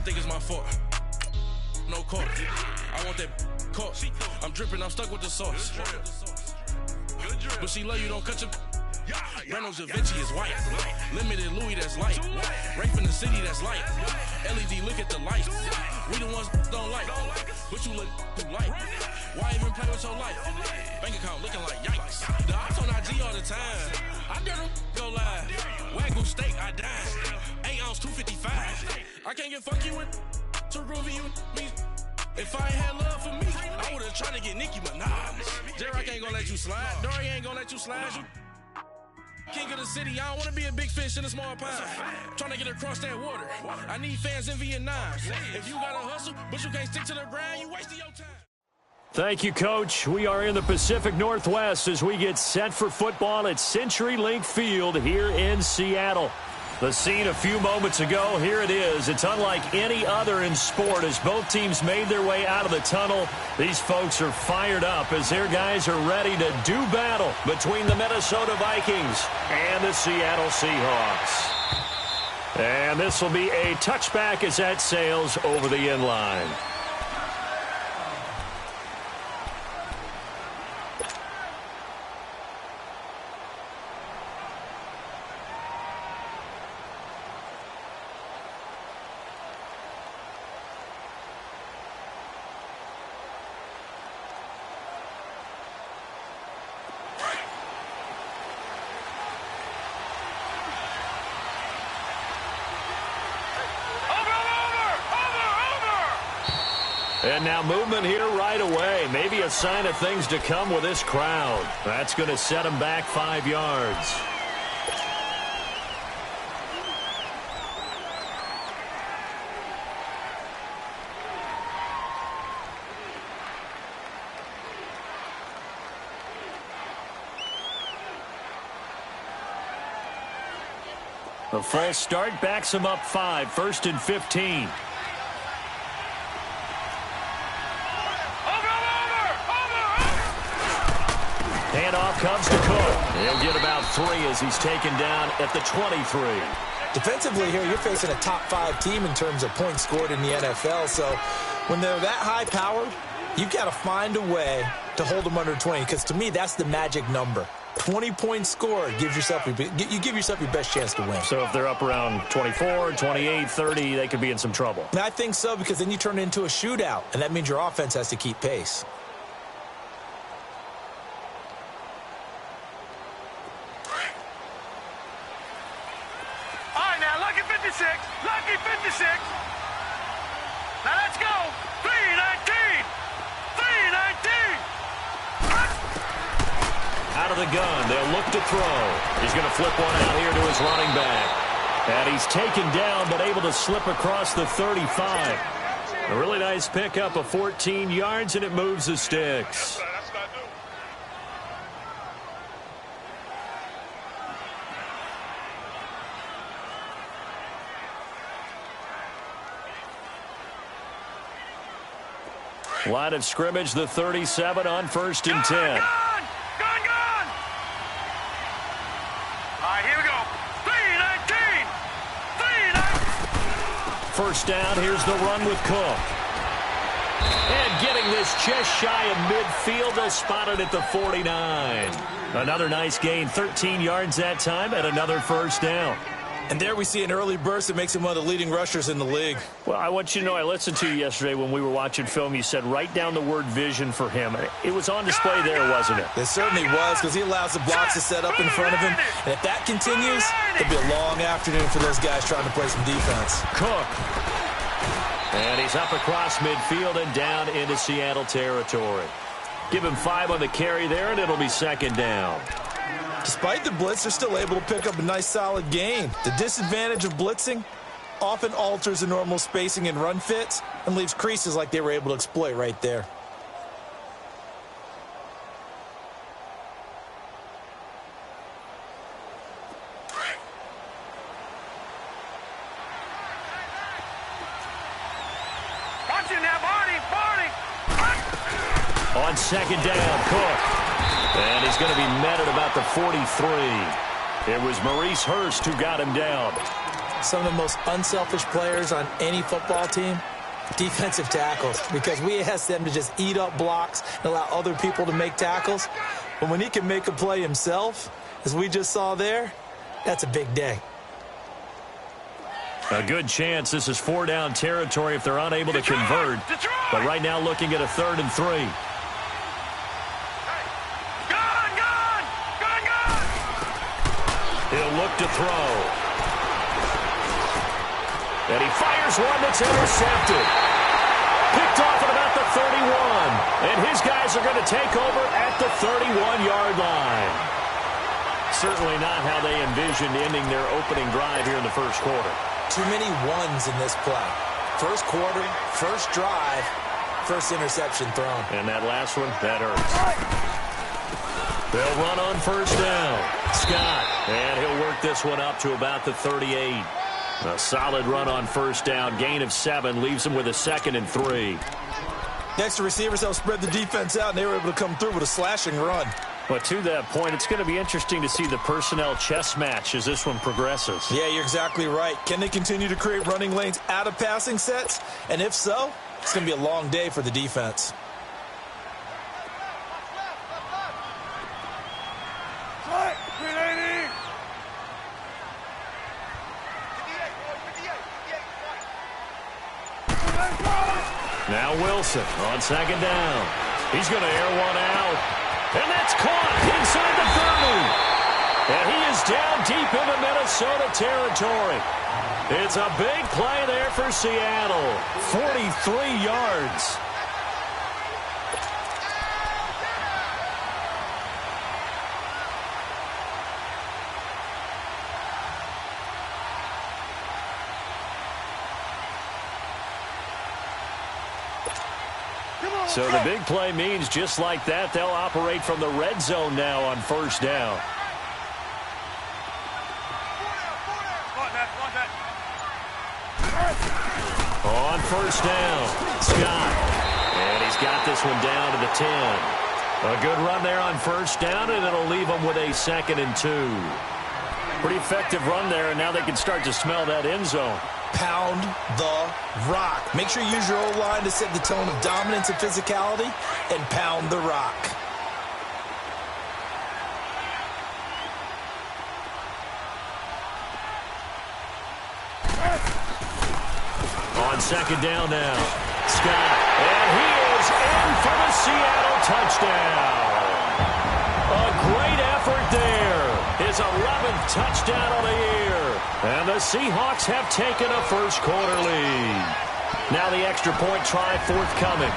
think it's my fault. No court. I want that court. I'm dripping, I'm stuck with the sauce. But she love you, don't cut your. Brando Da Vinci is white. Limited Louis, that's light. Rape in the city, that's light. LED, look at the light. We the ones don't like. But you look too light. Why even play with your life? Bank account looking like yikes. The ops on IG all the time. I dare them go live. Wagyu steak, I died. 8 ounce, 255. I can't get funky with too groovy you me. If I ain't had love for me, I would've tried to get Nicki Minaj. J-Rock ain't gonna let you slide. Dory ain't gonna let you slide. You king of the city, I don't wanna be a big fish in a small pond. Trying to get across that water. I need fans in Vietnam. If you gotta hustle, but you can't stick to the grind, you wasting your time. Thank you, Coach. We are in the Pacific Northwest as we get set for football at CenturyLink Field here in Seattle. The scene a few moments ago, here it is. It's unlike any other in sport as both teams made their way out of the tunnel. These folks are fired up as their guys are ready to do battle between the Minnesota Vikings and the Seattle Seahawks. And this will be a touchback as that sails over the end line. And now movement here right away. Maybe a sign of things to come with this crowd. That's going to set them back 5 yards. The false start backs them up 5, 1st and 15. Handoff comes to Cook. He'll get about 3 as he's taken down at the 23. Defensively here, you're facing a top 5 team in terms of points scored in the NFL. So when they're that high-powered, you've got to find a way to hold them under 20. Because to me, that's the magic number. 20 points scored, you give yourself your best chance to win. So if they're up around 24, 28, 30, they could be in some trouble. And I think so, because then you turn it into a shootout, and that means your offense has to keep pace. Lucky 56. Now let's go. 319. 319. Out of the gun. They'll look to throw. He's going to flip one out here to his running back. And he's taken down but able to slip across the 35. A really nice pickup of 14 yards, and it moves the sticks. Line of scrimmage, the 37 on 1st and 10. Gone! All right, here we go. 319! 319! First down, here's the run with Cook. And getting this just shy of midfield, they'll spot it at the 49. Another nice gain, 13 yards that time, and another first down. And there we see an early burst that makes him one of the leading rushers in the league. Well, I want you to know, I listened to you yesterday when we were watching film. You said write down the word vision for him. It was on display there, wasn't it? It certainly was, because he allows the blocks to set up in front of him. And if that continues, it'll be a long afternoon for those guys trying to play some defense. Cook. And he's up across midfield and down into Seattle territory. Give him 5 on the carry there, and it'll be 2nd down. Despite the blitz, they're still able to pick up a nice, solid gain. The disadvantage of blitzing often alters the normal spacing and run fits and leaves creases like they were able to exploit right there. On 2nd down, Cook. And he's going to be met at about the 43. It was Maurice Hurst who got him down. some of the most unselfish players on any football team? Defensive tackles, because we ask them to just eat up blocks and allow other people to make tackles. But when he can make a play himself, as we just saw there, that's a big day. A good chance this is 4-down territory if they're unable to convert. But right now looking at a 3rd and 3. He'll look to throw. And he fires one that's intercepted. Picked off at about the 31. And his guys are going to take over at the 31-yard line. Certainly not how they envisioned ending their opening drive here in the first quarter. Too many ones in this play. First quarter, first drive, first interception thrown. And that last one, that hurts. They'll run on first down. Scott, and he'll work this one up to about the 38. A solid run on first down. Gain of 7 leaves him with a 2nd and 3. Next, the receivers help spread the defense out, and they were able to come through with a slashing run. But to that point, it's going to be interesting to see the personnel chess match as this one progresses. Yeah, you're exactly right. Can they continue to create running lanes out of passing sets? And if so, it's going to be a long day for the defense. Now Wilson on 2nd down. He's going to air one out. And that's caught inside the 30. And he is down deep into Minnesota territory. It's a big play there for Seattle. 43 yards. So the big play means just like that, they'll operate from the red zone now on first down. On first down, Scott. And he's got this one down to the 10. A good run there on first down, and it'll leave him with a 2nd and 2. Pretty effective run there, and now they can start to smell that end zone. Pound the rock. Make sure you use your O-line to set the tone of dominance and physicality, and pound the rock. On 2nd down now, Scott. And he is in for the Seattle touchdown. A great effort there. His 11th touchdown of the year. And the Seahawks have taken a first quarter lead. Now the extra point try forthcoming.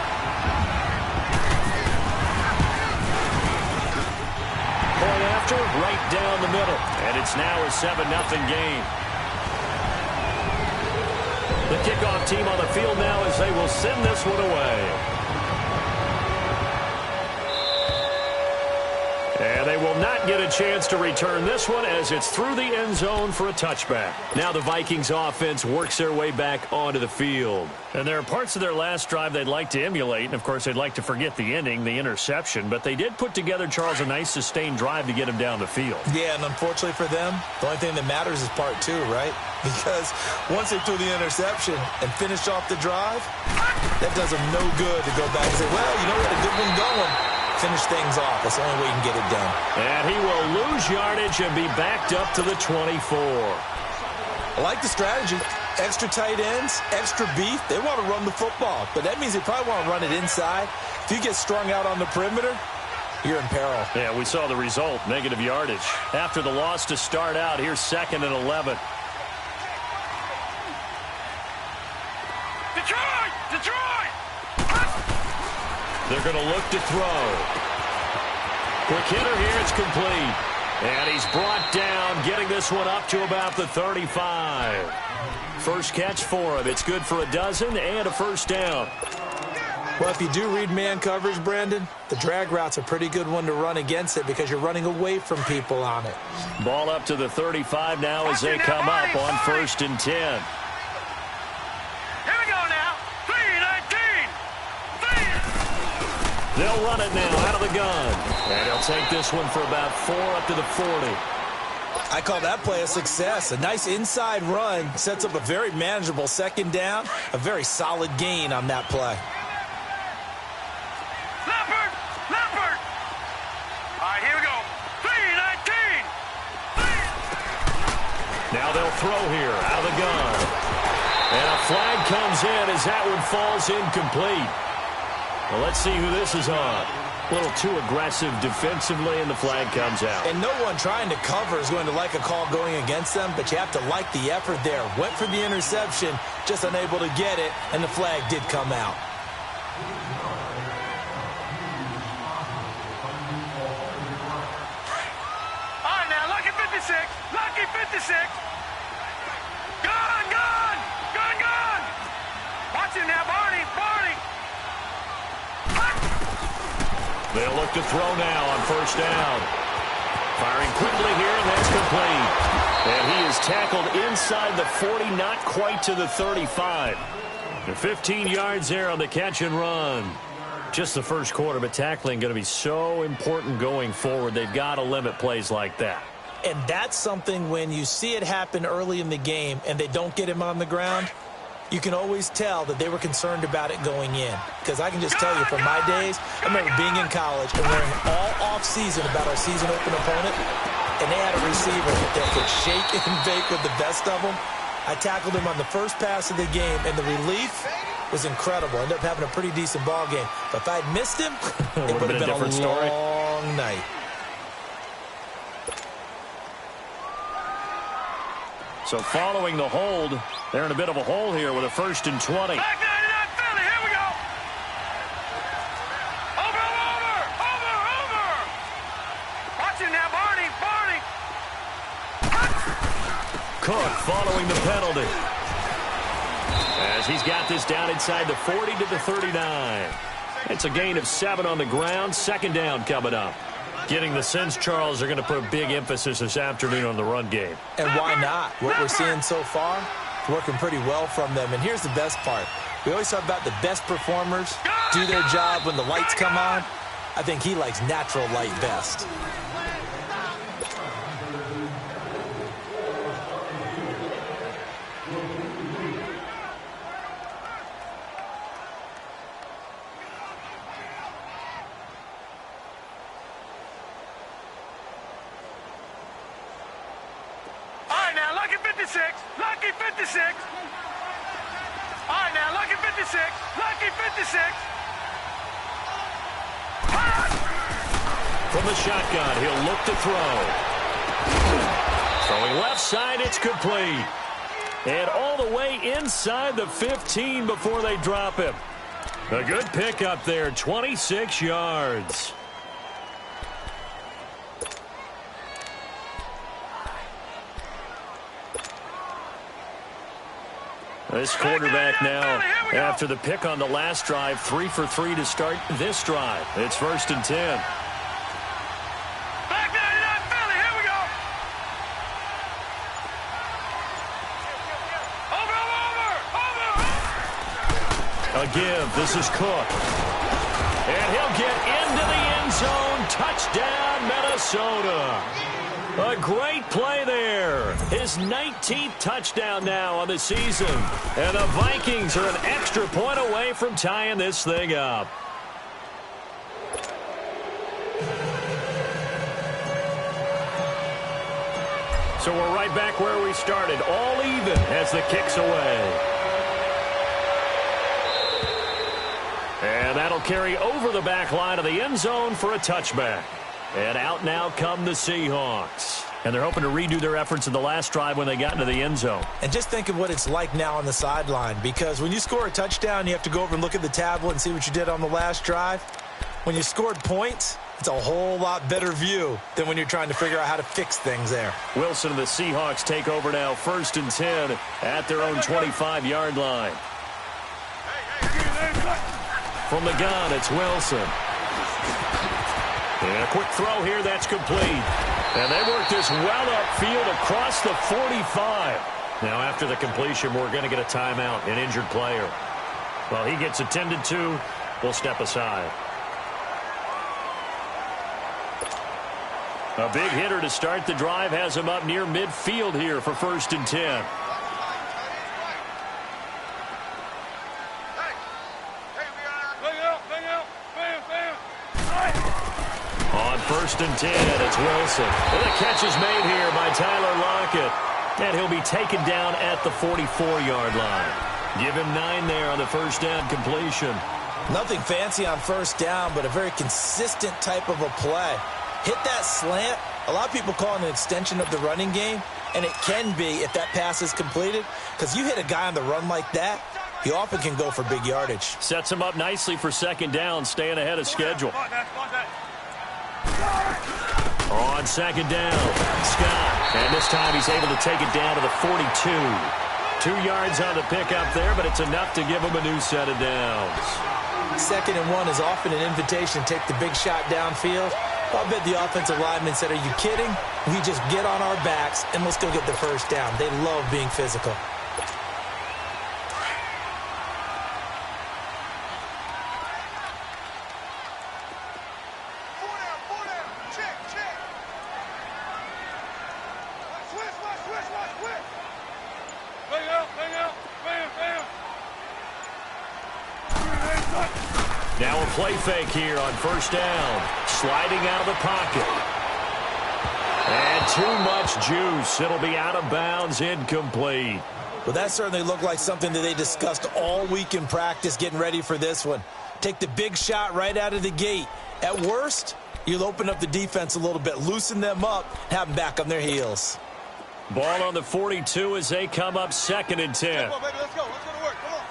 Point after, right down the middle. And it's now a 7-0 game. The kickoff team on the field now as they will send this one away. And they will not get a chance to return this one as it's through the end zone for a touchback. Now the Vikings offense works their way back onto the field. And there are parts of their last drive they'd like to emulate. And, of course, they'd like to forget the ending, the interception. But they did put together, Charles, a nice sustained drive to get him down the field. Yeah, and unfortunately for them, the only thing that matters is part 2, right? Because once they threw the interception and finished off the drive, that does them no good to go back and say, well, you know, we had a good one going. Finish things off. That's the only way you can get it done. And he will lose yardage and be backed up to the 24. I like the strategy. Extra tight ends, extra beef. They want to run the football, but that means they probably want to run it inside. If you get strung out on the perimeter, you're in peril. Yeah, we saw the result, negative yardage. After the loss to start out, here's 2nd and 11. Detroit! They're going to look to throw. Quick hitter here, it's complete. And he's brought down, getting this one up to about the 35. First catch for him. It's good for a dozen and a first down. Well, if you do read man coverage, Brandon, the drag route's a pretty good one to run against it because you're running away from people on it. Ball up to the 35 now as they come up on 1st and 10. Here we go now. 3-19. They'll run it now out of the gun. And he'll take this one for about 4 up to the 40. I call that play a success. A nice inside run sets up a very manageable second down, a very solid gain on that play. Leopard! Leopard! All right, here we go. 3-19! Now they'll throw here out of the gun. And a flag comes in as that one falls incomplete. Well, let's see who this is on. A little too aggressive defensively, and the flag comes out. And no one trying to cover is going to like a call going against them, but you have to like the effort there. Went for the interception, just unable to get it, and the flag did come out. All right, now, lucky 56. Lucky 56. Gun, gun! Gun, gun! Watch it now, Barney, Barney! They'll look to throw now on first down. Firing quickly here, and that's complete. And he is tackled inside the 40, not quite to the 35. The 15 yards there on the catch and run. Just the first quarter, but tackling going to be so important going forward. They've got to limit plays like that. And that's something when you see it happen early in the game and they don't get him on the ground, you can always tell that they were concerned about it going in. Because I can just tell you from my days, I remember being in college and learning all off-season about our season open opponent, and they had a receiver that could shake and bake with the best of them. I tackled him on the first pass of the game, and the relief was incredible. Ended up having a pretty decent ball game. But if I had missed him, it would have been a different story. long night. So following the hold, they're in a bit of a hole here with a 1st and 20. Back 99 Philly, here we go! Over, over, over, over! Watch it now, Barney, Barney! Cook following the penalty. As he's got this down inside the 40 to the 39. It's a gain of 7 on the ground. Second down coming up. Getting the sense, Charles, are going to put a big emphasis this afternoon on the run game. And why not? What we're seeing so far, working pretty well from them. And here's the best part. We always talk about the best performers do their job when the lights come on. I think he likes natural light best. Lucky 56. All right, now, lucky 56. Lucky 56. From the shotgun, he'll look to throw. Throwing left side, it's complete. And all the way inside the 15 before they drop him. A good pickup there, 26 yards. This quarterback now, after the pick on the last drive, 3 for 3 to start this drive. It's 1st and 10. Back 99 Philly, here we go. Over. Again, this is Cook. And he'll get into the end zone. Touchdown, Minnesota. A great play there. His 19th touchdown now on the season. And the Vikings are an extra point away from tying this thing up. So we're right back where we started. All even as the kick's away. And that'll carry over the back line of the end zone for a touchback. And out now come the Seahawks. And they're hoping to redo their efforts in the last drive when they got into the end zone. And just think of what it's like now on the sideline, because when you score a touchdown, you have to go over and look at the tablet and see what you did on the last drive. When you scored points, it's a whole lot better view than when you're trying to figure out how to fix things there. Wilson and the Seahawks take over now, 1st and 10 at their own 25-yard line. From the gun, it's Wilson. And a quick throw here, that's complete. And they work this well upfield across the 45. Now, after the completion, we're going to get a timeout, an injured player. Well, he gets attended to. We'll step aside. A big hitter to start the drive has him up near midfield here for 1st and 10. On 1st and 10, it's Wilson. And the catch is made here by Tyler Lockett. And he'll be taken down at the 44-yard line. Give him 9 there on the first down completion. Nothing fancy on 1st down, but a very consistent type of a play. Hit that slant. A lot of people call it an extension of the running game, and it can be if that pass is completed, because you hit a guy on the run like that, he often can go for big yardage. Sets him up nicely for 2nd down, staying ahead of schedule. On 2nd down, Scott. And this time he's able to take it down to the 42. 2 yards on the pickup there, but it's enough to give him a new set of downs. 2nd and 1 is often an invitation to take the big shot downfield. I bet the offensive lineman said, are you kidding? We just get on our backs and let's go get the 1st down. They love being physical. Now a play fake here on 1st down. Sliding out of the pocket. And too much juice. It'll be out of bounds, incomplete. Well, that certainly looked like something that they discussed all week in practice getting ready for this one. Take the big shot right out of the gate. At worst, you'll open up the defense a little bit, loosen them up, have them back on their heels. Ball on the 42 as they come up 2nd and 10. Come on, baby, let's go. Let's go to work. Come on.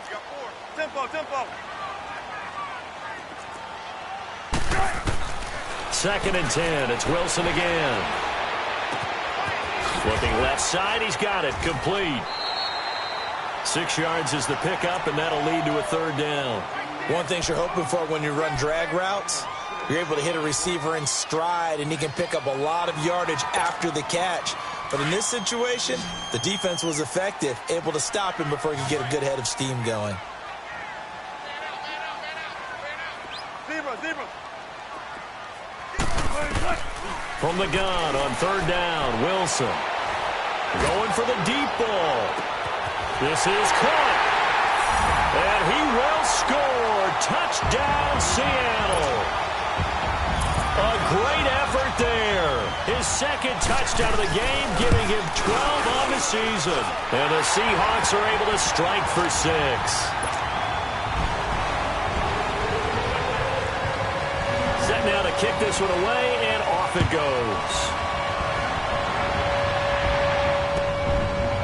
You got 4. Tempo. 2nd and 10. It's Wilson again. Flipping left side. He's got it. Complete. 6 yards is the pickup, and that'll lead to a 3rd down. One thing you're hoping for when you run drag routes, you're able to hit a receiver in stride, and he can pick up a lot of yardage after the catch. But in this situation, the defense was effective, able to stop him before he could get a good head of steam going. Zebra. From the gun on 3rd down, Wilson. Going for the deep ball. This is caught. And he will score. Touchdown, Seattle. A great effort there. His 2nd touchdown of the game, giving him 12 on the season. And the Seahawks are able to strike for 6. Set now to kick this one away, and off it goes.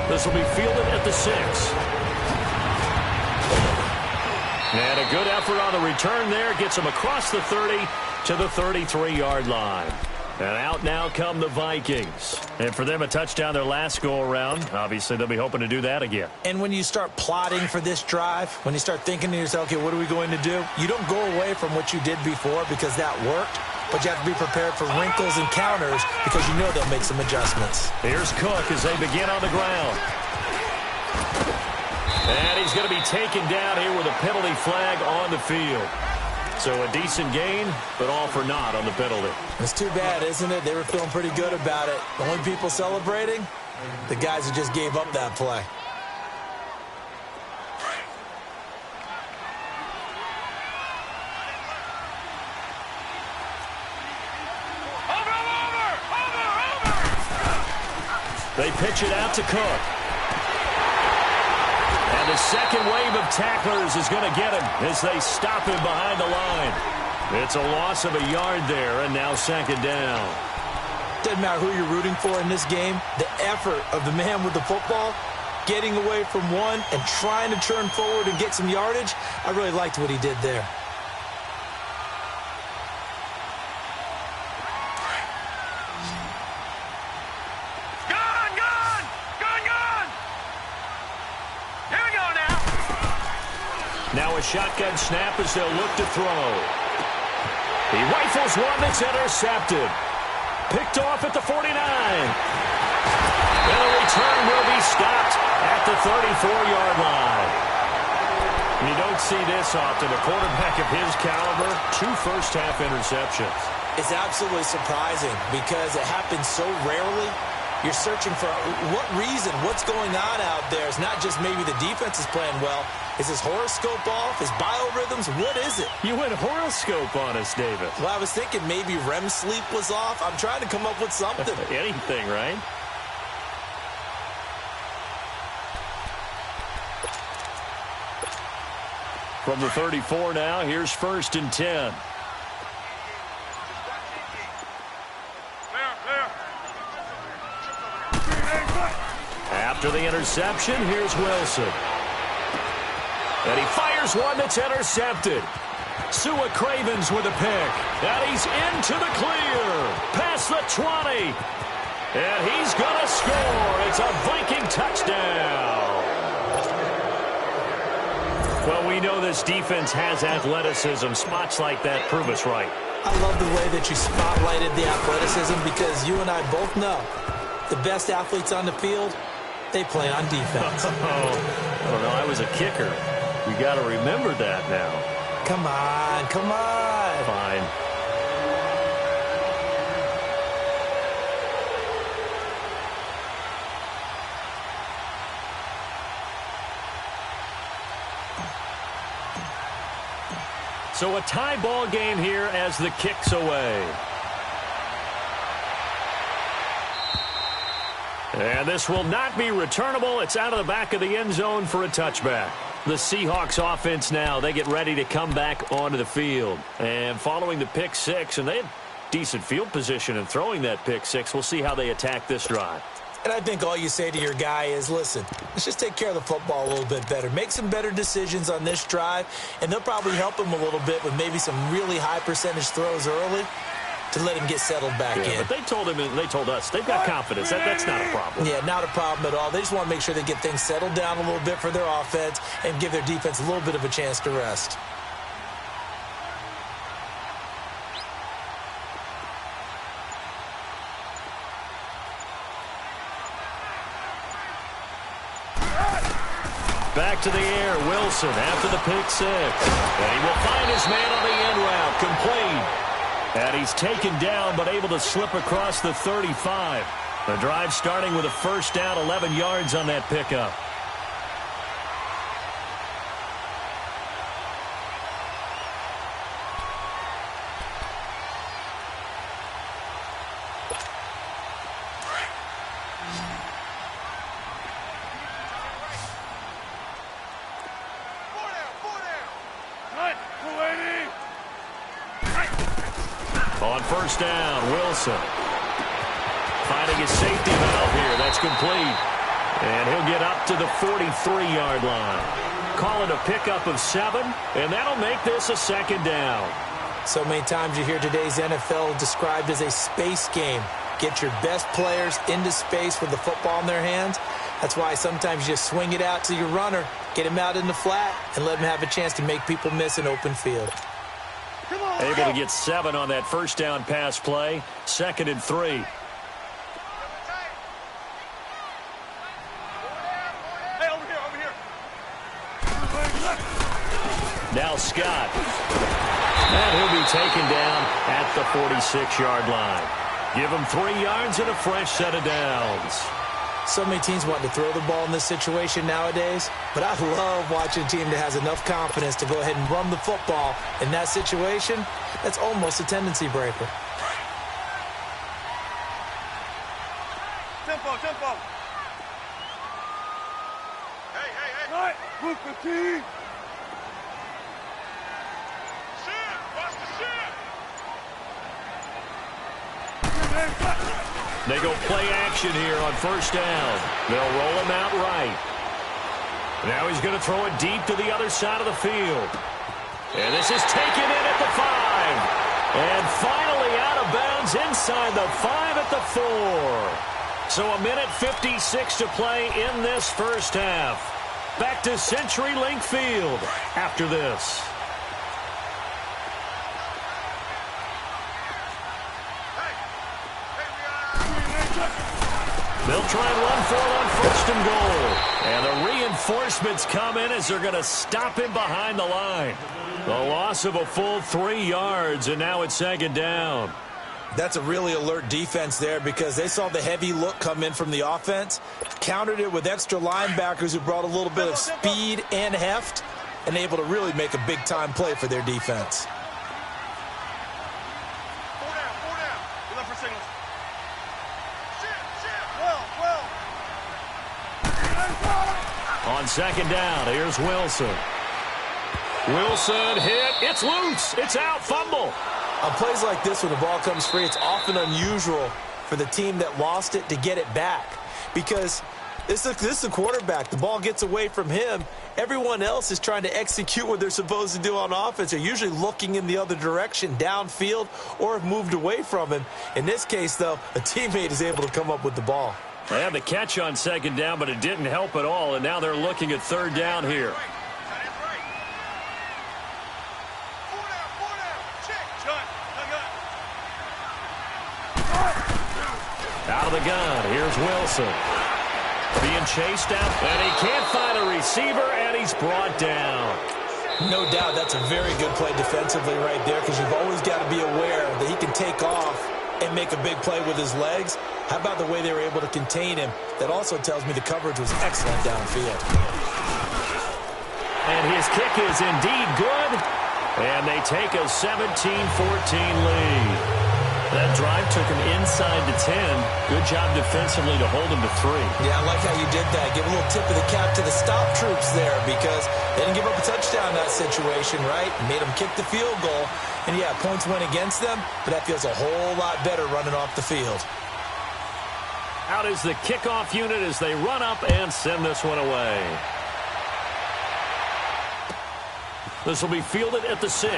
This will be fielded at the 6. And a good effort on the return there. Gets him across the 30 to the 33-yard line. And out now come the Vikings. And for them, a touchdown their last go-around. Obviously, they'll be hoping to do that again. And when you start plotting for this drive, when you start thinking to yourself, okay, what are we going to do? You don't go away from what you did before because that worked. But you have to be prepared for wrinkles and counters because you know they'll make some adjustments. Here's Cook as they begin on the ground. And he's going to be taken down here with a penalty flag on the field. So a decent gain, but all for naught on the penalty. It's too bad, isn't it? They were feeling pretty good about it. The only people celebrating, the guys who just gave up that play. They pitch it out to Cook. And the second wave of tacklers is going to get him as they stop him behind the line. It's a loss of a yard there, and now 2nd down. Doesn't matter who you're rooting for in this game. The effort of the man with the football, getting away from one and trying to turn forward and get some yardage, I really liked what he did there. Now a shotgun snap as they'll look to throw. He rifles one that's intercepted. Picked off at the 49. And the return will be stopped at the 34-yard line. You don't see this often. A quarterback of his caliber, 2 first-half interceptions. It's absolutely surprising because it happens so rarely. You're searching for what reason, what's going on out there. It's not just maybe the defense is playing well. Is his horoscope off? His biorhythms? What is it? You went horoscope on us, David. Well, I was thinking maybe REM sleep was off. I'm trying to come up with something. Anything, right? From the 34 now, here's 1st and 10. After the interception, here's Wilson. And he fires one that's intercepted. Sua Cravens with a pick. And he's into the clear. Past the 20. And he's going to score. It's a Viking touchdown. Well, we know this defense has athleticism. Spots like that prove us right. I love the way that you spotlighted the athleticism because you and I both know the best athletes on the field, they play on defense. I don't know. I was a kicker. You got to remember that now. Come on, come on. Fine. So a tie ball game here as the kick's away. And this will not be returnable. It's out of the back of the end zone for a touchback. The Seahawks offense now, they get ready to come back onto the field. And following the pick six, and they had decent field position in throwing that pick six, we'll see how they attack this drive. And I think all you say to your guy is, listen, let's just take care of the football a little bit better. Make some better decisions on this drive, and they'll probably help him a little bit with maybe some really high percentage throws early to let him get settled back in. But they told him, and they told us, they've got confidence. That's not a problem. Yeah, not a problem at all. They just want to make sure they get things settled down a little bit for their offense and give their defense a little bit of a chance to rest. Back to the air, Wilson after the pick six. And he will find his man on the end route, complete. And he's taken down but able to slip across the 35. The drive starting with a first down, 11 yards on that pickup. On first down, Wilson. Finding his safety valve here. That's complete. And he'll get up to the 43-yard line. Call it a pickup of 7, and that'll make this a second down. So many times you hear today's NFL described as a space game. Get your best players into space with the football in their hands. That's why sometimes you just swing it out to your runner, get him out in the flat, and let him have a chance to make people miss an open field. Able to get 7 on that first down pass play. 2nd and 3. Hey, over here. Now Scott. And he'll be taken down at the 46-yard line. Give him 3 yards and a fresh set of downs. So many teams want to throw the ball in this situation nowadays, but I love watching a team that has enough confidence to go ahead and run the football. In that situation, that's almost a tendency breaker. Tempo. Hey. Right, move the team. Shit, watch the shit. They go play action here on first down. They'll roll him out right. Now he's going to throw it deep to the other side of the field. And this is taken in at the 5. And finally out of bounds inside the 5 at the 4. So a minute 56 to play in this first half. Back to CenturyLink Field after this. They'll try and run for it on first first and goal. And the reinforcements come in as they're going to stop him behind the line. The loss of a full 3 yards, and now it's second down. That's a really alert defense there because they saw the heavy look come in from the offense, countered it with extra linebackers who brought a little bit of speed and heft, and able to really make a big-time play for their defense. 4 down. We left for signals. Well. On second down, here's Wilson. Wilson hit. It's loose. It's out. Fumble. On plays like this, when the ball comes free, it's often unusual for the team that lost it to get it back because this is a quarterback. The ball gets away from him. Everyone else is trying to execute what they're supposed to do on offense. They're usually looking in the other direction, downfield, or have moved away from him. In this case, though, a teammate is able to come up with the ball. They had the catch on second down, but it didn't help at all, and now they're looking at third down here. Out of the gun, here's Wilson. Being chased out, and he can't find a receiver, and he's brought down. No doubt that's a very good play defensively right there because you've always got to be aware that he can take off and make a big play with his legs. How about the way they were able to contain him? That also tells me the coverage was excellent downfield. And his kick is indeed good, and they take a 17-14 lead. That drive took him inside the 10. Good job defensively to hold him to 3. Yeah, I like how you did that. Give a little tip of the cap to the stop troops there because they didn't give up a touchdown in that situation, right? Made them kick the field goal. And, yeah, points went against them, but that feels a whole lot better running off the field. Out is the kickoff unit as they run up and send this one away. This will be fielded at the 6.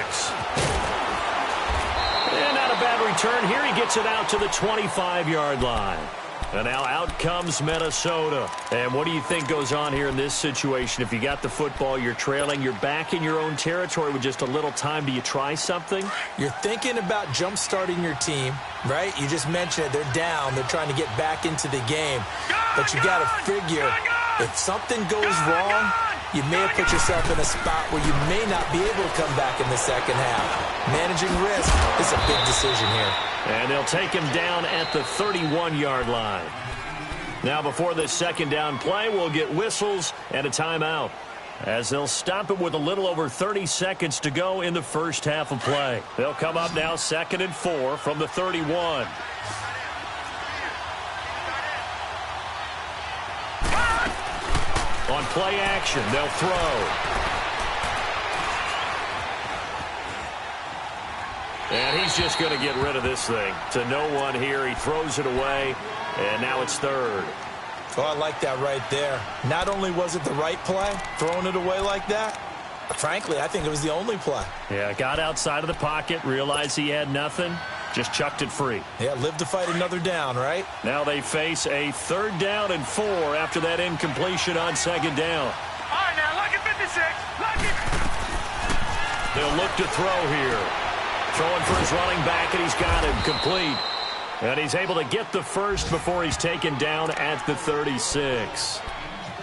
And not a bad return here. He gets it out to the 25-yard line. And now out comes Minnesota. And what do you think goes on here in this situation? If you got the football, you're trailing, you're back in your own territory with just a little time. Do you try something? You're thinking about jump-starting your team, right? You just mentioned it. They're down. They're trying to get back into the game. But you got to figure if something goes wrong, you may have put yourself in a spot where you may not be able to come back in the second half. Managing risk is a big decision here. And they'll take him down at the 31-yard line. Now before this second down play, we'll get whistles and a timeout, as they'll stop it with a little over 30 seconds to go in the first half of play. They'll come up now 2nd and 4 from the 31. On play action, they'll throw. And he's just going to get rid of this thing. To no one here. He throws it away, and now it's 3rd. Oh, I like that right there. Not only was it the right play, throwing it away like that, frankly, I think it was the only play. Yeah, got outside of the pocket, realized he had nothing, just chucked it free. Yeah, live to fight another down, right? Now they face a 3rd down and 4 after that incompletion on second down. All right, now, lucky 56. Lucky. They'll look to throw here. Throwing for his running back, and he's got him complete. And he's able to get the first before he's taken down at the 36.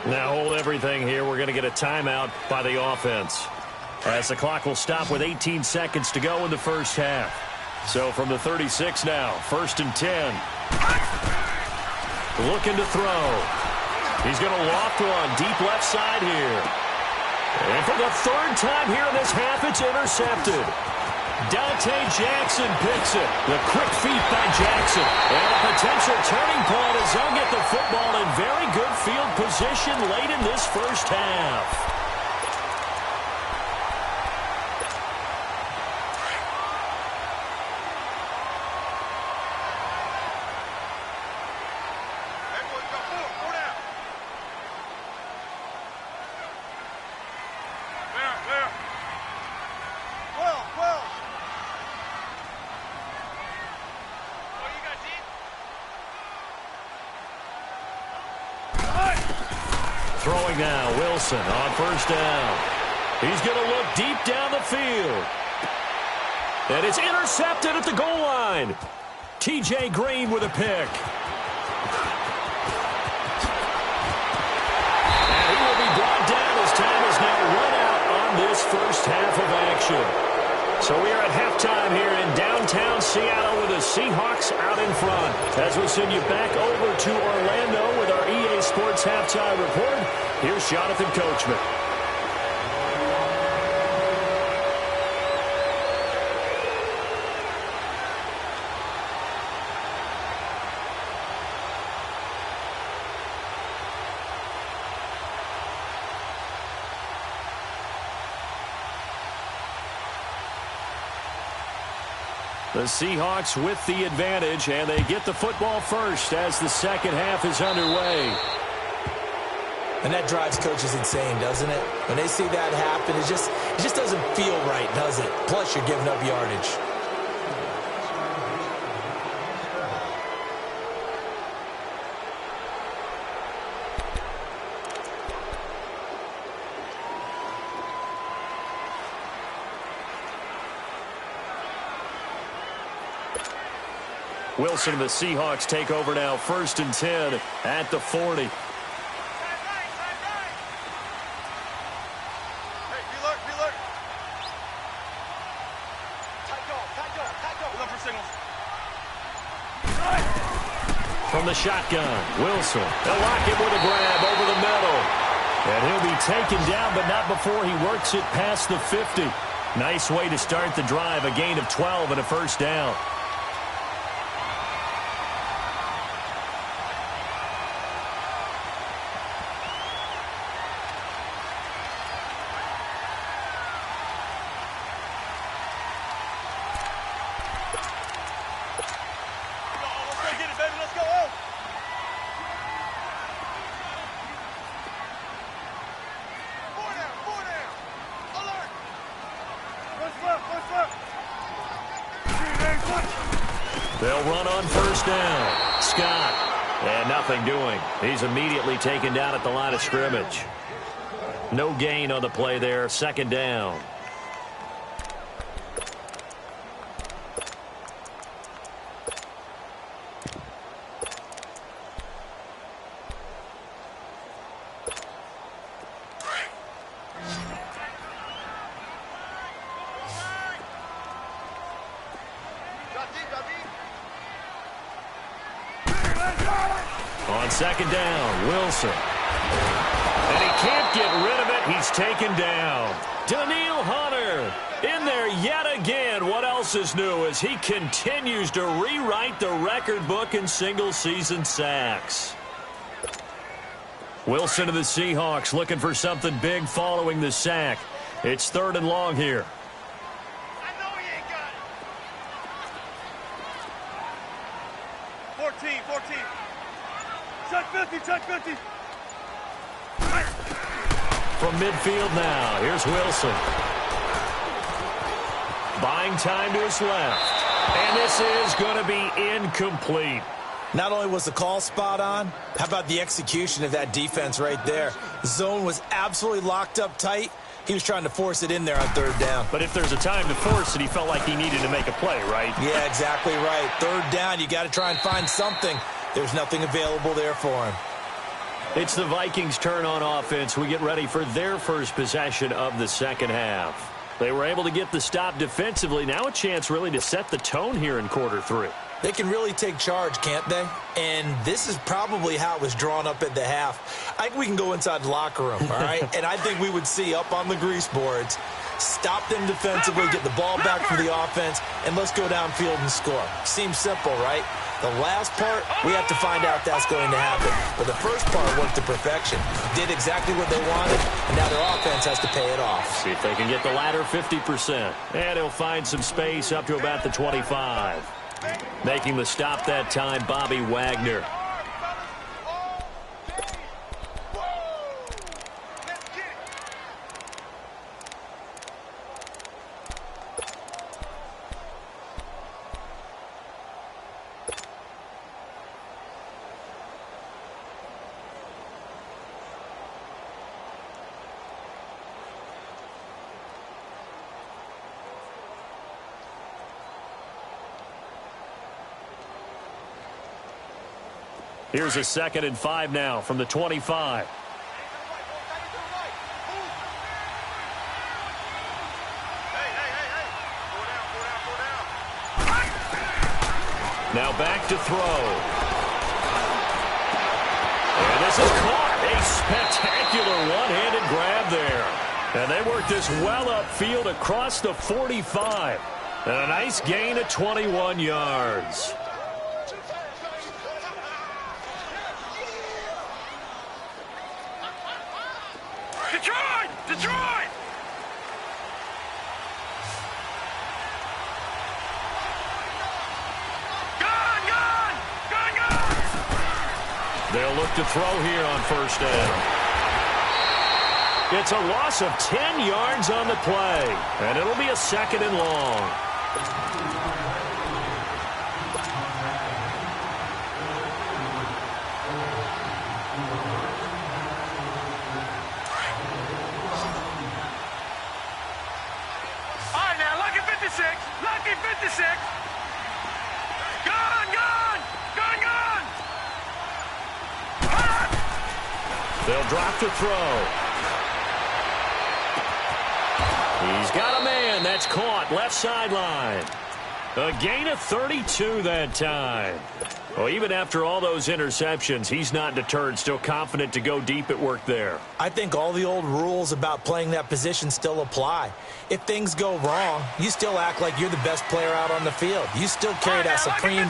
Now hold everything here. We're going to get a timeout by the offense, as the clock will stop with 18 seconds to go in the first half. So from the 36 now, 1st and 10. Looking to throw. He's going to loft one deep left side here. And for the 3rd time here in this half, it's intercepted. Dante Jackson picks it. The quick feet by Jackson. And a potential turning point as they'll get the football in very good field position late in this first half. Throwing now, Wilson on 1st down. He's going to look deep down the field. And it's intercepted at the goal line. T.J. Green with a pick. Seattle with the Seahawks out in front. As we send you back over to Orlando with our EA Sports Halftime Report, here's Jonathan Coachman. The Seahawks with the advantage, and they get the football first as the second half is underway. And that drives coaches insane, doesn't it? When they see that happen, it just doesn't feel right, does it? Plus, you're giving up yardage. Wilson and the Seahawks take over now, 1st and 10 at the 40. From the shotgun, Wilson. They'll lock him with a grab over the middle. And he'll be taken down, but not before he works it past the 50. Nice way to start the drive, a gain of 12 and a first down. They'll run on 1st down. Scott. And nothing doing. He's immediately taken down at the line of scrimmage. No gain on the play there. 2nd down. On 2nd down, Wilson. And he can't get rid of it. He's taken down. Daniil Hunter in there yet again. What else is new as he continues to rewrite the record book in single-season sacks. Wilson to the Seahawks looking for something big following the sack. It's 3rd and long here. Check 50. From midfield now, here's Wilson. Buying time to his left. And this is going to be incomplete. Not only was the call spot on, how about the execution of that defense right there? The zone was absolutely locked up tight. He was trying to force it in there on 3rd down. But if there's a time to force it, he felt like he needed to make a play, right? Yeah, exactly right. 3rd down, you got to try and find something. There's nothing available there for him. It's the Vikings' turn on offense. We get ready for their first possession of the second half. They were able to get the stop defensively. Now a chance really to set the tone here in quarter 3. They can really take charge, can't they? And this is probably how it was drawn up at the half. I think we can go inside the locker room, all right? And I think we would see up on the grease boards, stop them defensively, get the ball back for the offense, and let's go downfield and score. Seems simple, right? The last part, we have to find out that's going to happen. But the first part worked to perfection. Did exactly what they wanted, and now their offense has to pay it off. See if they can get the latter 50%. And he'll find some space up to about the 25. Making the stop that time, Bobby Wagner. Here's a 2nd and 5 now from the 25. Now back to throw. And this is caught. A spectacular one-handed grab there. And they work this well upfield across the 45. And a nice gain of 21 yards. Detroit! Detroit! Gun! Gun! Gun! Gun! They'll look to throw here on first down. It's a loss of 10 yards on the play, and it'll be a 2nd and long. All right, now, lucky 56. Lucky 56. Gun! Gun! Gun! Gun! Ah! They'll drop to throw. He's got a man. That's caught. Left sideline. A gain of 32 that time. Well, even after all those interceptions, he's not deterred. Still confident to go deep at work there. I think all the old rules about playing that position still apply. If things go wrong, you still act like you're the best player out on the field. You still carry that supreme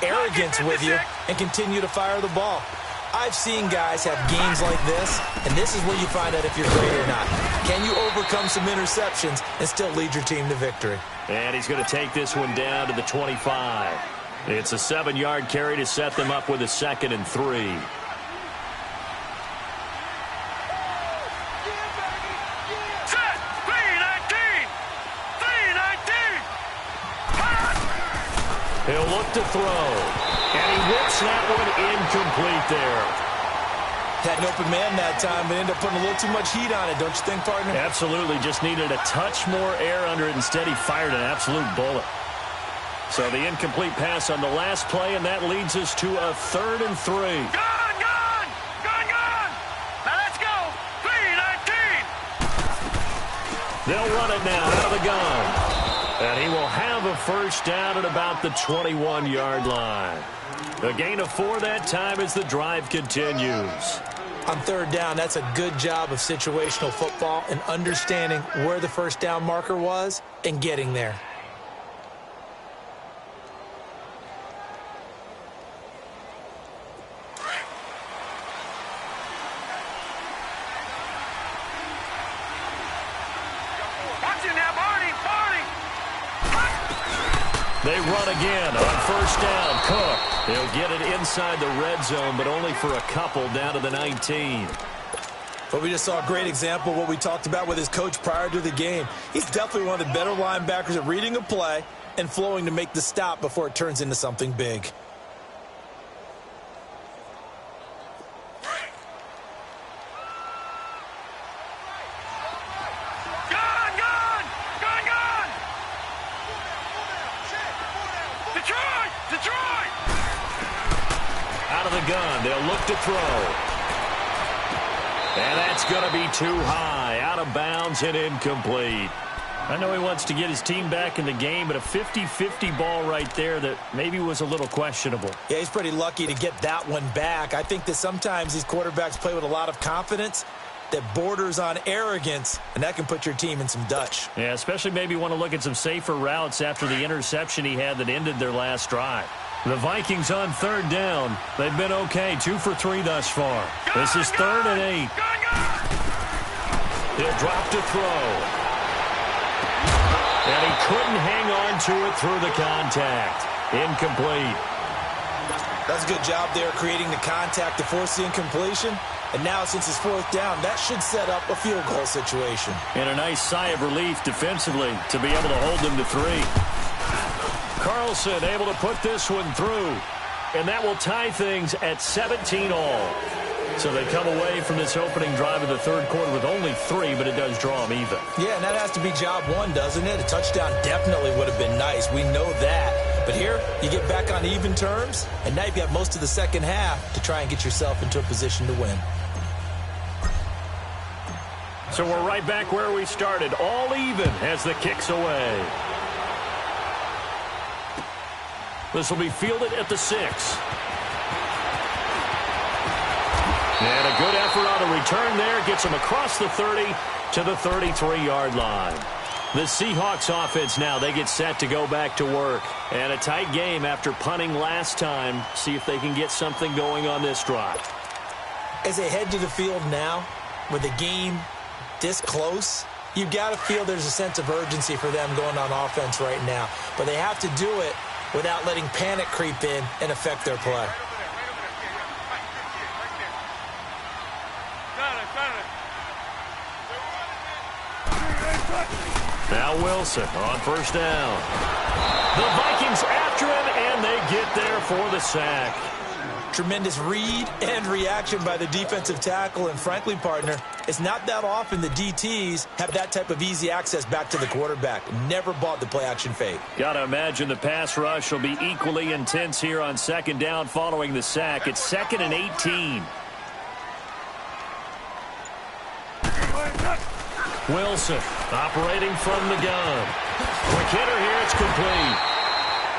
arrogance with you and continue to fire the ball. I've seen guys have games like this, and this is where you find out if you're great or not. Can you overcome some interceptions and still lead your team to victory? And he's going to take this one down to the 25. It's a 7-yard carry to set them up with a 2nd and 3. Set! 3-19! 3-19! Pass! He'll look to throw. And he whips that one incomplete there. Had an open man that time, but ended up putting a little too much heat on it, don't you think, partner? Absolutely. Just needed a touch more air under it. Instead, he fired an absolute bullet. So the incomplete pass on the last play, and that leads us to a 3rd and 3. Gun! Gun! Gun! Gun! Now let's go! 3-19! They'll run it now out of the gun. And he will have a first down at about the 21-yard line. A gain of 4 that time as the drive continues. On 3rd down, that's a good job of situational football and understanding where the first down marker was and getting there. Watch it now, Barney! Barney! They run again on first down. Cook. He'll get it inside the red zone, but only for a couple down to the 19. But we just saw a great example of what we talked about with his coach prior to the game. He's definitely one of the better linebackers at reading a play and flowing to make the stop before it turns into something big. Gun! Gun! Gun! Gun! Detroit! Detroit! Out of the gun. They'll look to throw. And that's going to be too high. Out of bounds and incomplete. I know he wants to get his team back in the game, but a 50-50 ball right there that maybe was a little questionable. Yeah, he's pretty lucky to get that one back. I think that sometimes these quarterbacks play with a lot of confidence that borders on arrogance, and that can put your team in some Dutch. Yeah, especially maybe want to look at some safer routes after the interception he had that ended their last drive. The Vikings on 3rd down. They've been okay, 2 for 3 thus far. This is 3rd and 8. He'll drop to throw. And he couldn't hang on to it through the contact. Incomplete. That's a good job there creating the contact to force the incompletion. And now, since it's 4th down, that should set up a field goal situation. And a nice sigh of relief defensively to be able to hold them to 3. Carlson able to put this one through. And that will tie things at 17 all. So they come away from this opening drive of the 3rd quarter with only 3, but it does draw them even. Yeah, and that has to be job 1, doesn't it? A touchdown definitely would have been nice. We know that. But here, you get back on even terms, and now you've got most of the second half to try and get yourself into a position to win. So we're right back where we started, all even as the kick's away. This will be fielded at the 6. And a good effort on the return there. Gets him across the 30 to the 33-yard line. The Seahawks offense now, they get set to go back to work. And a tight game after punting last time. See if they can get something going on this drive. As they head to the field now, with the game this close, you've got to feel there's a sense of urgency for them going on offense right now. But they have to do it without letting panic creep in and affect their play. Now Wilson on first down. The Vikings after him, and they get there for the sack. Tremendous read and reaction by the defensive tackle. And frankly, partner, it's not that often the DTs have that type of easy access back to the quarterback. Never bought the play-action fake. Got to imagine the pass rush will be equally intense here on second down following the sack. It's 2nd and 18. Wilson operating from the gun. Quick hitter here, it's complete.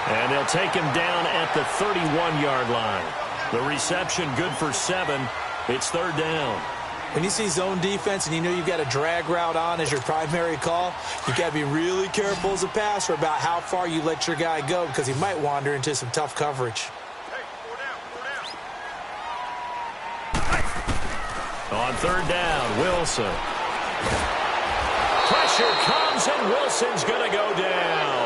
And they'll take him down at the 31-yard line. The reception good for 7. It's 3rd down. When you see zone defense and you know you've got a drag route on as your primary call, you've got to be really careful as a passer about how far you let your guy go because he might wander into some tough coverage. On 3rd down, Wilson. Pressure comes, and Wilson's going to go down.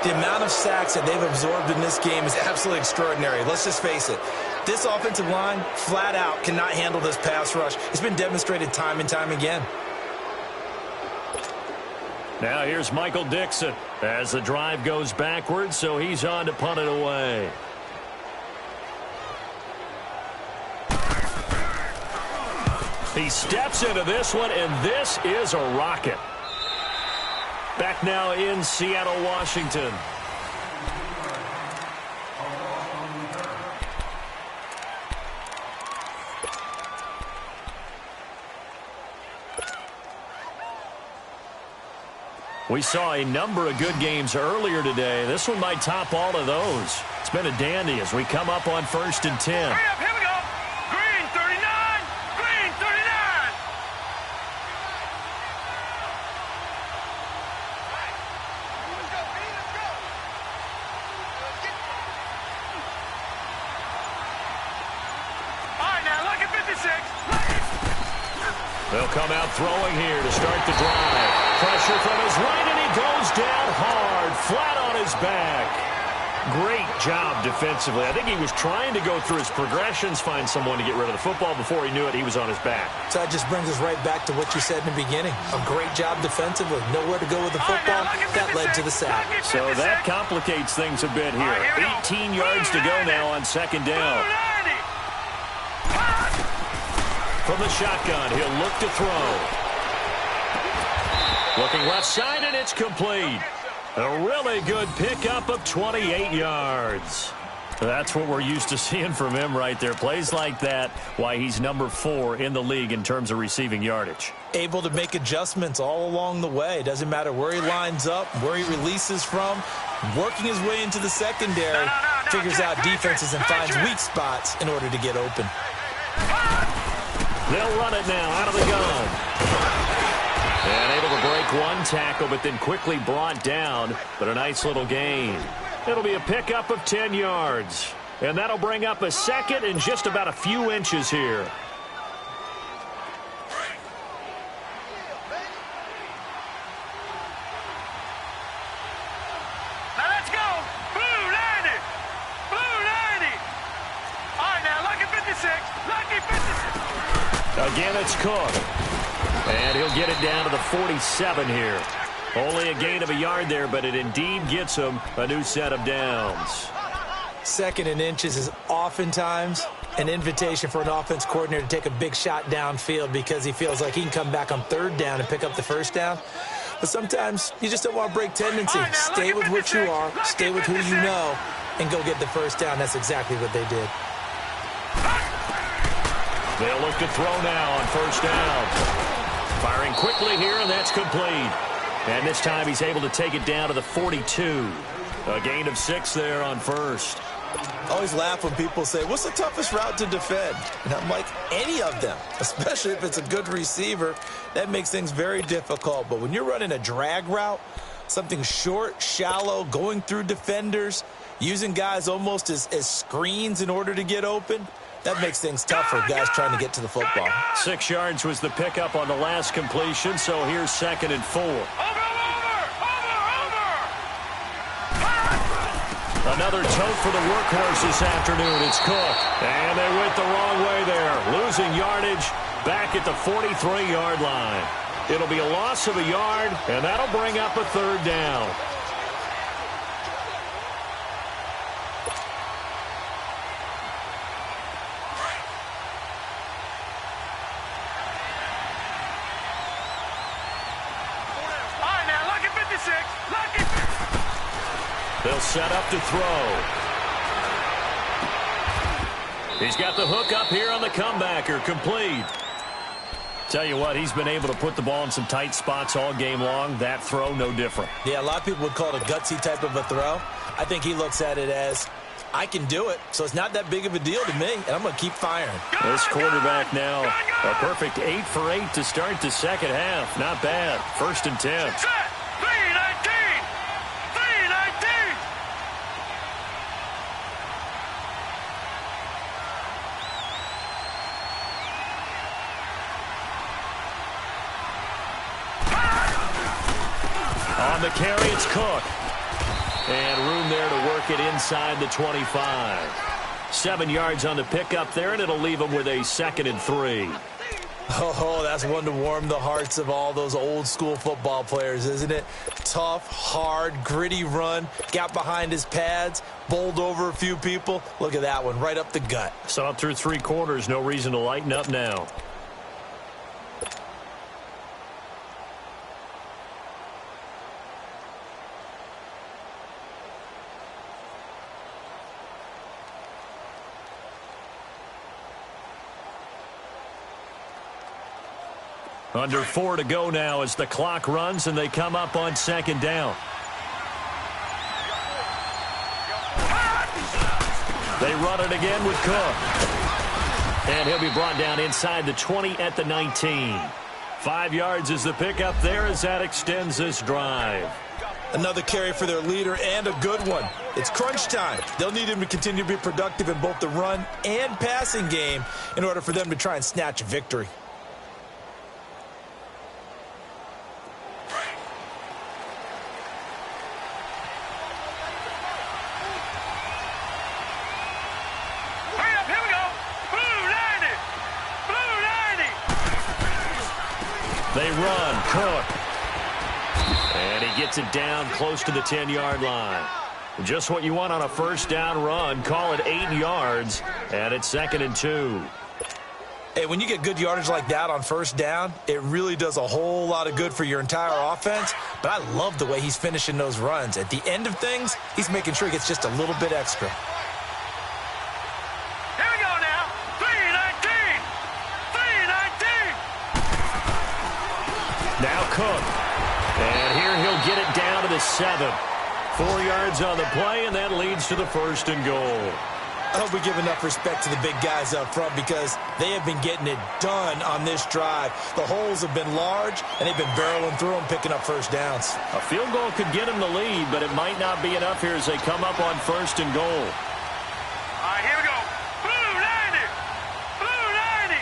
The amount of sacks that they've absorbed in this game is absolutely extraordinary. Let's just face it. This offensive line, flat out, cannot handle this pass rush. It's been demonstrated time and time again. Now here's Michael Dixon as the drive goes backwards, so he's on to punt it away. He steps into this one, and this is a rocket. Back now in Seattle, Washington. We saw a number of good games earlier today. This one might top all of those. It's been a dandy as we come up on 1st and 10. Hurry up, here we go. Green 39, green 39. All right, now look at 56. They'll come out throwing here to start the drive. Pressure from his right, and he goes down hard, flat on his back. Great job defensively. I think he was trying to go through his progressions, find someone to get rid of the football. Before he knew it, he was on his back. So that just brings us right back to what you said in the beginning. A great job defensively. Nowhere to go with the football. That led to the sack. So that complicates things a bit here. 18 yards to go now on 2nd down. From the shotgun, he'll look to throw. Looking left side, and it's complete. A really good pickup of 28 yards. That's what we're used to seeing from him right there. Plays like that, why he's number 4 in the league in terms of receiving yardage. Able to make adjustments all along the way. Doesn't matter where he lines up, where he releases from. Working his way into the secondary. Figures out defenses and finds weak spots in order to get open. They'll run it now out of the gun. And able to break one tackle, but then quickly brought down. But a nice little gain. It'll be a pickup of 10 yards. And that'll bring up a 2nd and just about a few inches here. Now let's go. Blue 90. Blue 90. All right, now lucky 56. Lucky 56. Again, it's Cook. And he'll get it down to the 47 here. Only a gain of a yard there, but it indeed gets him a new set of downs. 2nd and inches is oftentimes an invitation for an offense coordinator to take a big shot downfield because he feels like he can come back on 3rd down and pick up the 1st down. But sometimes you just don't want to break tendency. Stay with what you are, stay with who you know, and go get the 1st down. That's exactly what they did. They'll look to throw now on 1st down. Firing quickly here, and that's complete. And this time he's able to take it down to the 42. A gain of 6 there on first. I always laugh when people say, what's the toughest route to defend? And I'm like, any of them, especially if it's a good receiver. That makes things very difficult. But when you're running a drag route, something short, shallow, going through defenders, using guys almost as screens in order to get open, that makes things tough for guys trying to get to the football. 6 yards was the pickup on the last completion, so here's 2nd and 4. Another tote for the workhorse this afternoon. It's Cook. And they went the wrong way there. Losing yardage back at the 43-yard line. It'll be a loss of a yard, and that'll bring up a 3rd down. All right, now, lucky 56. Lucky 56. They'll set up to throw. He's got the hook up here on the comebacker. Complete. Tell you what, he's been able to put the ball in some tight spots all game long. That throw, no different. Yeah, a lot of people would call it a gutsy type of a throw. I think he looks at it as, I can do it, so it's not that big of a deal to me, and I'm going to keep firing. This quarterback now, a perfect 8 for 8 to start the second half. Not bad. 1st and 10. Set. 319. 319. On the carry, it's Cook. And room there to work it inside the 25. 7 yards on the pickup there, and it'll leave him with a 2nd and 3. Oh, that's one to warm the hearts of all those old-school football players, isn't it? Tough, hard, gritty run. Got behind his pads, bowled over a few people. Look at that one, right up the gut. Saw it through 3 quarters. No reason to lighten up now. Under 4 to go now as the clock runs and they come up on 2nd down. They run it again with Cook. And he'll be brought down inside the 20 at the 19. 5 yards is the pickup there as that extends this drive. Another carry for their leader and a good one. It's crunch time. They'll need him to continue to be productive in both the run and passing game in order for them to try and snatch a victory. They run, Cook. And he gets it down close to the 10-yard line. Just what you want on a 1st down run. Call it 8 yards, and it's 2nd and 2. Hey, when you get good yardage like that on 1st down, it really does a whole lot of good for your entire offense. But I love the way he's finishing those runs. At the end of things, he's making sure he gets just a little bit extra. Here we go now. 319. 319. Now Cook. And here he'll get it down to the 7. 4 yards on the play, and that leads to the 1st and goal. I hope we give enough respect to the big guys up front because they have been getting it done on this drive. The holes have been large, and they've been barreling through them, picking up 1st downs. A field goal could get them the lead, but it might not be enough here as they come up on 1st and goal. All right, here we go. Blue 90. Blue 90.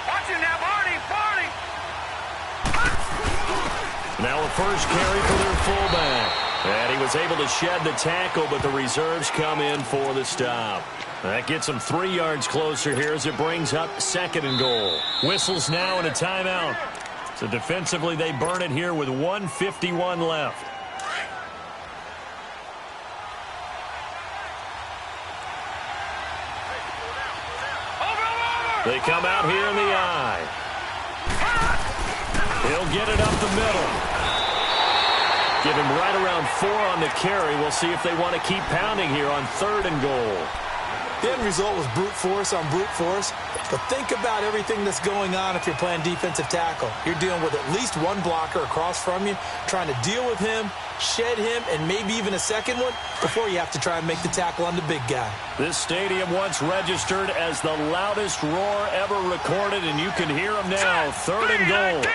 Watch it now, Barney. Barney. Now a 1st carry for their fullback. And he was able to shed the tackle, but the reserves come in for the stop. That gets them 3 yards closer here as it brings up 2nd and goal. Whistles now and a timeout. So defensively, they burn it here with 1:51 left. They come out here in the eye. He'll get it up the middle. Give him right around 4 on the carry. We'll see if they want to keep pounding here on 3rd and goal. The end result was brute force on brute force. But think about everything that's going on if you're playing defensive tackle. You're dealing with at least one blocker across from you, trying to deal with him, shed him, and maybe even a second one before you have to try and make the tackle on the big guy. This stadium once registered as the loudest roar ever recorded, and you can hear him now. 3rd and goal.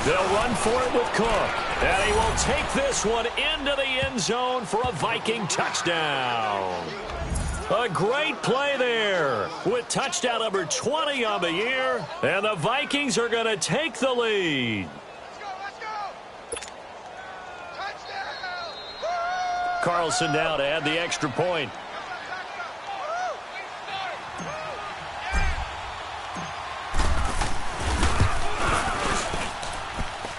They'll run for it with Cook. And he will take this one into the end zone for a Viking touchdown. A great play there with touchdown number 20 on the year. And the Vikings are going to take the lead. Let's go! Touchdown! Carlson now to add the extra point.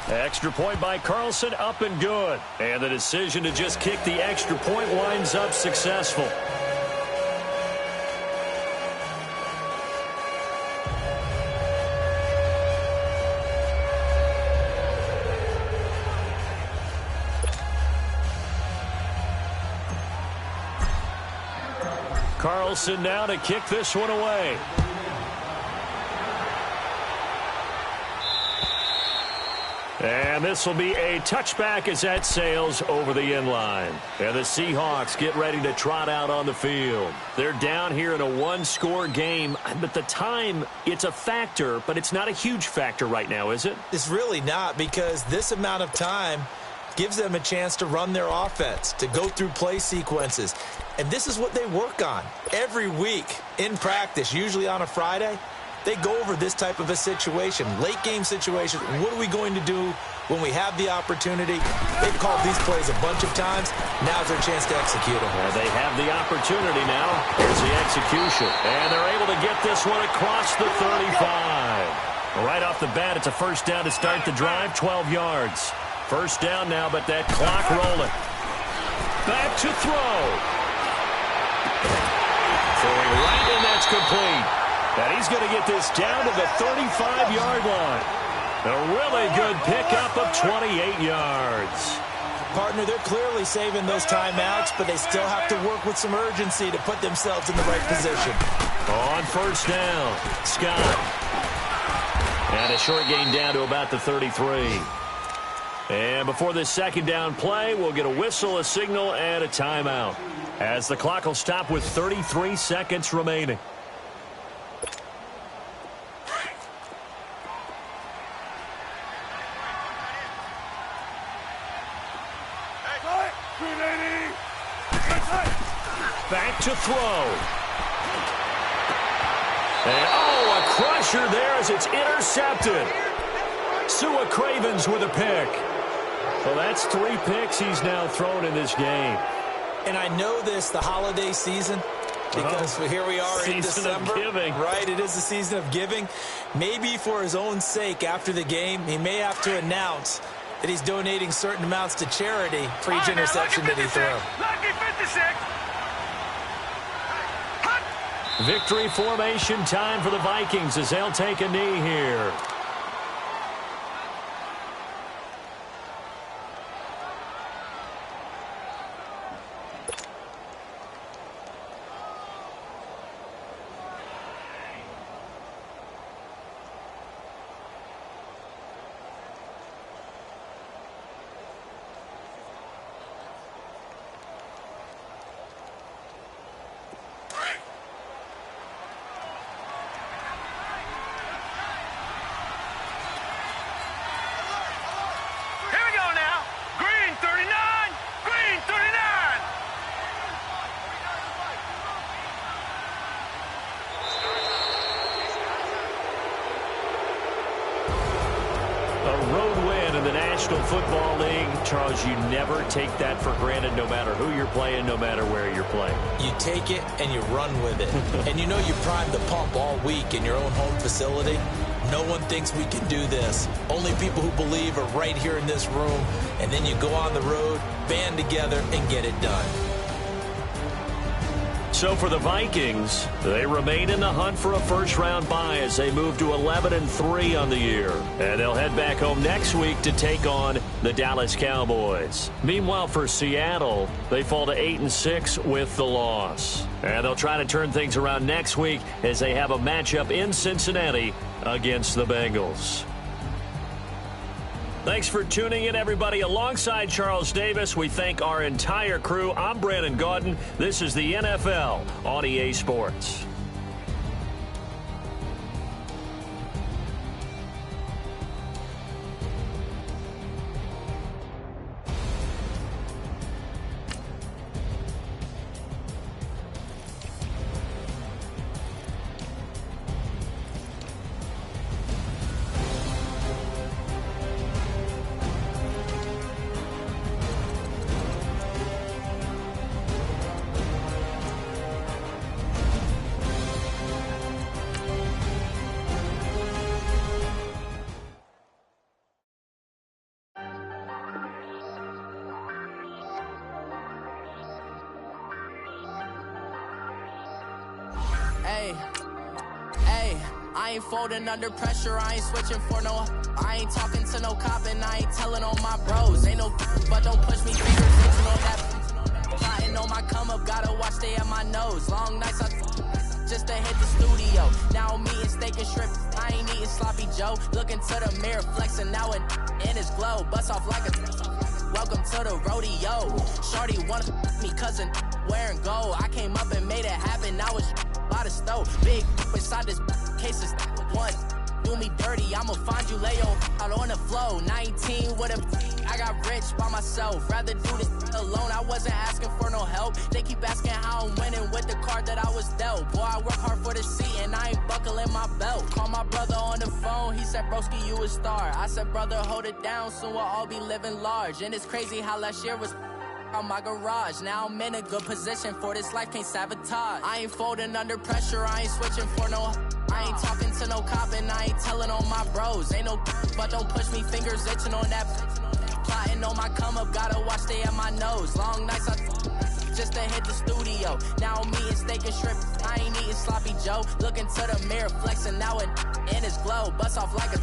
Extra point by Carlson, up and good. And the decision to just kick the extra point winds up successful. Carlson now to kick this one away. And this will be a touchback as that sails over the end line. And the Seahawks get ready to trot out on the field. They're down here in a one-score game. But the time, it's a factor, but it's not a huge factor right now, is it? It's really not, because this amount of time gives them a chance to run their offense, to go through play sequences. And this is what they work on every week in practice, usually on a Friday. They go over this type of a situation, late game situation. What are we going to do when we have the opportunity? They've called these plays a bunch of times. Now's their chance to execute them. Well, they have the opportunity now. Here's the execution. And they're able to get this one across the 35. Right off the bat, it's a first down to start the drive, 12 yards. First down now, but that clock rolling. Back to throw. Throwing right, and that's complete. And he's going to get this down to the 35-yard line. A really good pickup of 28 yards. Partner, they're clearly saving those timeouts, but they still have to work with some urgency to put themselves in the right position. On first down, Scott. And a short gain down to about the 33. And before this second down play, we'll get a whistle, a signal, and a timeout, as the clock will stop with 33 seconds remaining. Back to throw. And, a crusher there as it's intercepted. Sua Cravens with a pick. Well, that's 3 picks he's now thrown in this game. And I know this, the holiday season, because here we are in December. Season of giving. Right, it is the season of giving. Maybe for his own sake, after the game, he may have to announce that he's donating certain amounts to charity for each interception that he throws. Lucky 56. Victory formation time for the Vikings as they'll take a knee here. Football League, Charles, you never take that for granted, no matter who you're playing, no matter where you're playing. You take it and you run with it. And you know you primed the pump all week in your own home facility. no one thinks we can do this. Only people who believe are right here in this room. And then you go on the road, band together, and get it done. So for the Vikings, they remain in the hunt for a first-round bye as they move to 11-3 on the year. And they'll head back home next week to take on the Dallas Cowboys. Meanwhile, for Seattle, they fall to 8-6 with the loss. And they'll try to turn things around next week as they have a matchup in Cincinnati against the Bengals. Thanks for tuning in, everybody. Alongside Charles Davis, we thank our entire crew. I'm Brandon Gaudin. This is the NFL on EA Sports. Hey, I ain't folding under pressure, I ain't switching for no. I ain't talking to no cop and I ain't telling on my bros. Ain't no but don't push me, fingers itching on that. Plotting on my come up, gotta watch stay at my nose. Long nights just to hit the studio. Now I'm eating steak and shrimp, I ain't eating sloppy Joe. Looking to the mirror, flexing now and in his glow. Bust off like a welcome to the rodeo. Shorty wanna me cousin wearing gold. I came up and made it happen, now it's by the stove. Big inside this case is one. Do me dirty, I'ma find you lay out on the flow. 19 with a I got rich by myself. Rather do this alone, I wasn't asking for no help. They keep asking how I'm winning with the card that I was dealt. Boy, I work hard for the seat and I ain't buckling my belt. Call my brother on the phone, he said, broski, you a star. I said, brother, hold it down, soon we'll all be living large. And it's crazy how last year was on my garage. Now I'm in a good position for this life, can't sabotage. I ain't folding under pressure, I ain't switching for no. I ain't talking to no cop and I ain't telling on my bros. Ain't no but don't push me, fingers itching on that. Plotting on my come up, gotta watch stay at my nose. Long nights just to hit the studio. Now I'm eating steak and shrimp, I ain't eating sloppy Joe. Looking to the mirror, flexing now and in his glow. Bust off like a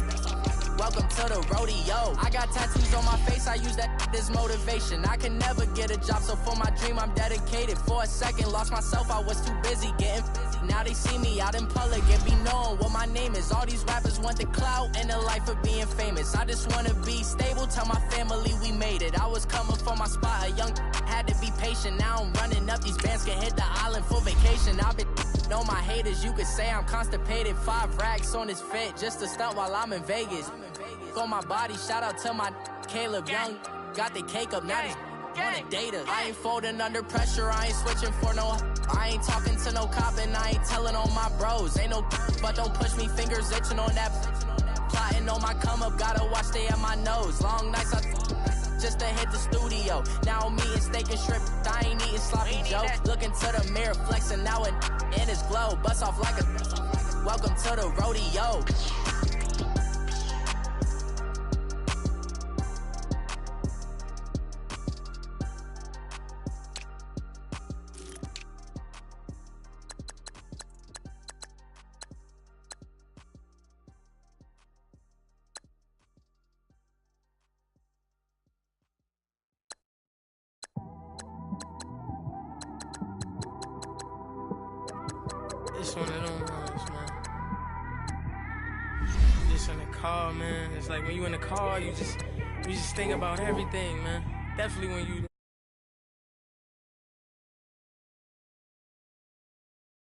welcome to the rodeo. I got tattoos on my face, I use that as motivation. I can never get a job, so for my dream I'm dedicated. For a second, lost myself, I was too busy getting busy. Now they see me out in public and be knowing what my name is. All these rappers want the clout and the life of being famous. I just wanna be stable, tell my family we made it. I was coming for my spot, a young had to be patient. Now I'm running up, these bands can hit the island for vacation. I've been know my haters, you could say I'm constipated. 5 racks on this fit, just to stunt while I'm in Vegas. On my body, shout out to my Caleb Young. Got the cake up, now he's wanna date us. I ain't folding under pressure, I ain't switching for no. I ain't talking to no cop and I ain't telling on my bros. Ain't no but don't push me, fingers itching on that. Plotting on my come up, gotta watch stay at my nose. Long nights just to hit the studio. Now I'm eating steak and shrimp, I ain't eating sloppy Joe. Looking to the mirror, flexing now and in his glow. Bust off like a welcome to the rodeo. It's one of them ones, man. Just in the car, man. It's like when you in the car, you just think about everything, man. Definitely when you